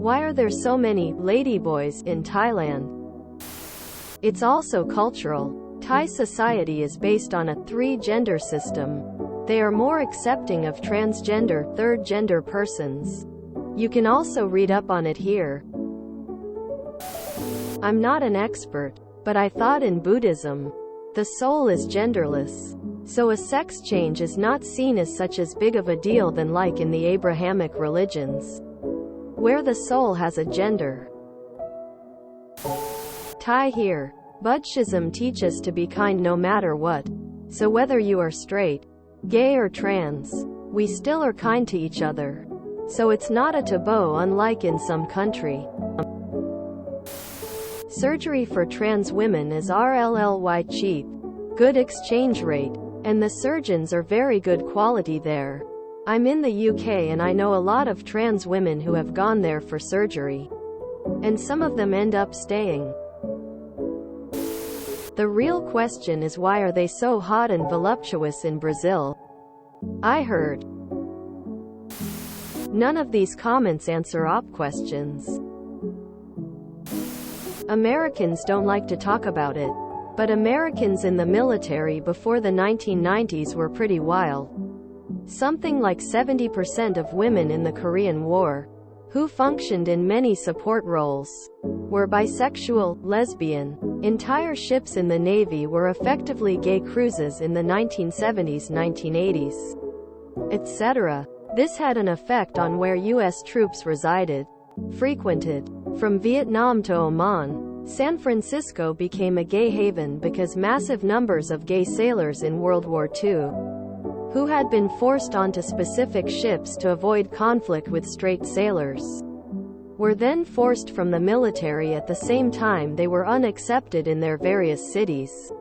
Why are there so many ladyboys in Thailand? It's also cultural. Thai society is based on a three-gender system. They are more accepting of transgender, third-gender persons. You can also read up on it here. I'm not an expert, but I thought in Buddhism, the soul is genderless. So a sex change is not seen as such as big of a deal than like in the Abrahamic religions, where the soul has a gender. Thai here. Buddhism teaches to be kind no matter what. So whether you are straight, gay or trans, we still are kind to each other. So it's not a taboo unlike in some country. Surgery for trans women is RLLY cheap, good exchange rate, and the surgeons are very good quality there. I'm in the UK and I know a lot of trans women who have gone there for surgery. And some of them end up staying. The real question is, why are they so hot and voluptuous in Brazil? I heard. None of these comments answer op questions. Americans don't like to talk about it. But Americans in the military before the 1990s were pretty wild. Something like 70% of women in the Korean War, who functioned in many support roles, were bisexual, lesbian. Entire ships in the Navy were effectively gay cruises in the 1970s, 1980s, etc. This had an effect on where U.S. troops resided, frequented. From Vietnam to Oman, San Francisco became a gay haven because massive numbers of gay sailors in World War II, who had been forced onto specific ships to avoid conflict with straight sailors, were then forced from the military at the same time they were unaccepted in their various cities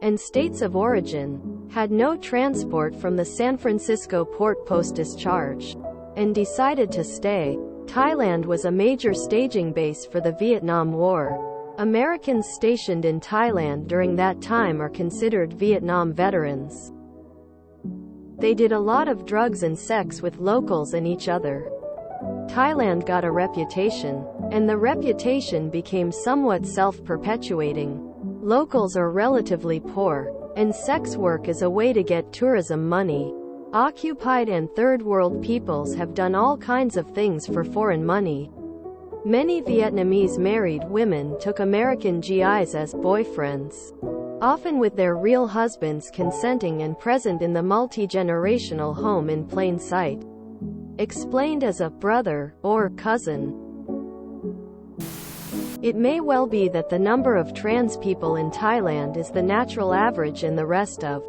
and states of origin, had no transport from the San Francisco port post-discharge, and decided to stay. Thailand was a major staging base for the Vietnam War. Americans stationed in Thailand during that time are considered Vietnam veterans. They did a lot of drugs and sex with locals and each other. Thailand got a reputation, and the reputation became somewhat self-perpetuating. Locals are relatively poor, and sex work is a way to get tourism money. Occupied and third world peoples have done all kinds of things for foreign money. Many Vietnamese married women took American GIs as boyfriends, often with their real husbands consenting and present in the multi-generational home in plain sight, explained as a brother or cousin. It may well be that the number of trans people in Thailand is the natural average and the rest of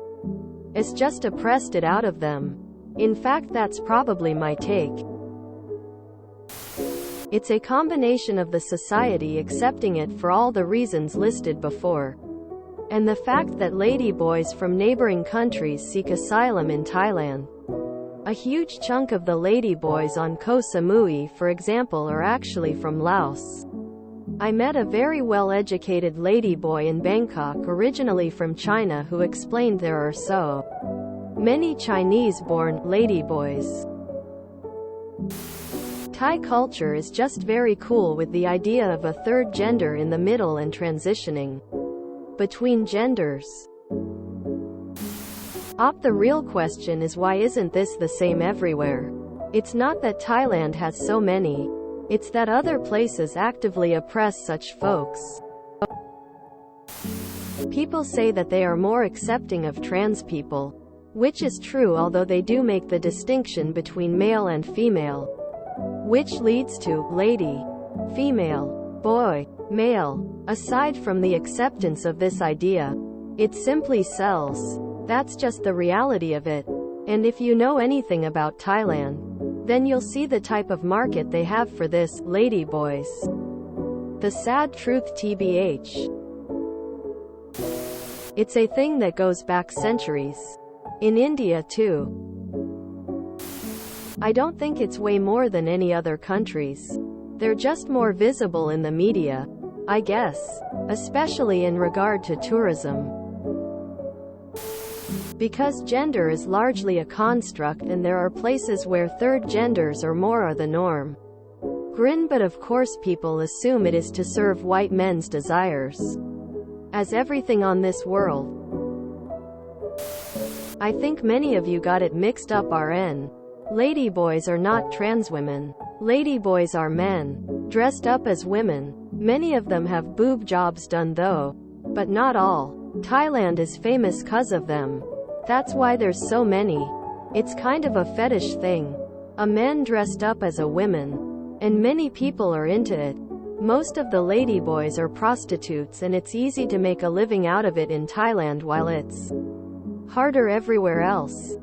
us just oppressed it out of them. In fact, that's probably my take. It's a combination of the society accepting it for all the reasons listed before, and the fact that ladyboys from neighboring countries seek asylum in Thailand. A huge chunk of the ladyboys on Koh Samui, for example, are actually from Laos. I met a very well-educated ladyboy in Bangkok, originally from China, who explained there are so many Chinese-born ladyboys. Thai culture is just very cool with the idea of a third gender in the middle and transitioning between genders. The real question is, why isn't this the same everywhere? It's not that Thailand has so many. It's that other places actively oppress such folks. People say that they are more accepting of trans people, which is true, although they do make the distinction between male and female, which leads to lady, female, boy, male. Aside from the acceptance of this idea, it simply sells. That's just the reality of it. And if you know anything about Thailand, then you'll see the type of market they have for this, ladyboys. The sad truth tbh. It's a thing that goes back centuries. In India too. I don't think it's way more than any other countries. They're just more visible in the media, I guess, especially in regard to tourism. Because gender is largely a construct and there are places where third genders or more are the norm. grin, but of course people assume it is to serve white men's desires. As everything on this world. I think many of you got it mixed up. RN. Ladyboys are not trans women. Ladyboys are men, dressed up as women. Many of them have boob jobs done though. But not all. Thailand is famous 'cause of them. That's why there's so many. It's kind of a fetish thing. A man dressed up as a woman. And many people are into it. Most of the ladyboys are prostitutes, and it's easy to make a living out of it in Thailand while it's harder everywhere else.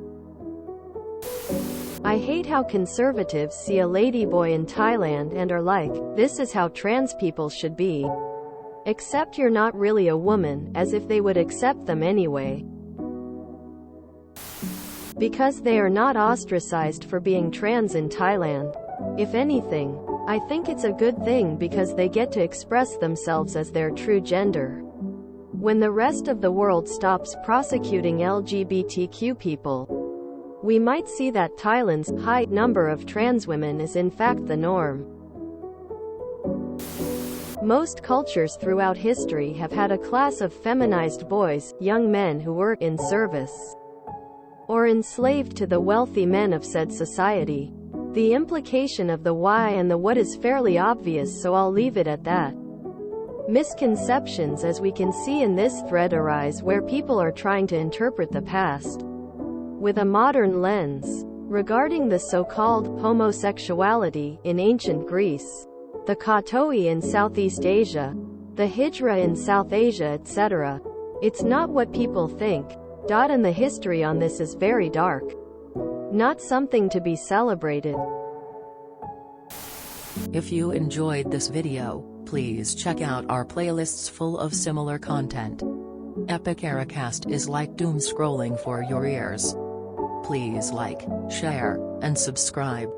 I hate how conservatives see a ladyboy in Thailand and are like, this is how trans people should be. Except you're not really a woman, as if they would accept them anyway. Because they are not ostracized for being trans in Thailand. If anything, I think it's a good thing because they get to express themselves as their true gender. When the rest of the world stops prosecuting LGBTQ people, we might see that Thailand's high number of trans women is in fact the norm. Most cultures throughout history have had a class of feminized boys, young men who were in service or enslaved to the wealthy men of said society. The implication of the why and the what is fairly obvious, so I'll leave it at that. Misconceptions, as we can see in this thread, arise where people are trying to interpret the past with a modern lens. Regarding the so-called homosexuality in ancient Greece, the Katoi in Southeast Asia, the Hijra in South Asia, etc. It's not what people think. And the history on this is very dark. Not something to be celebrated. If you enjoyed this video, please check out our playlists full of similar content. Epic Eracast is like doom scrolling for your ears. Please like, share, and subscribe.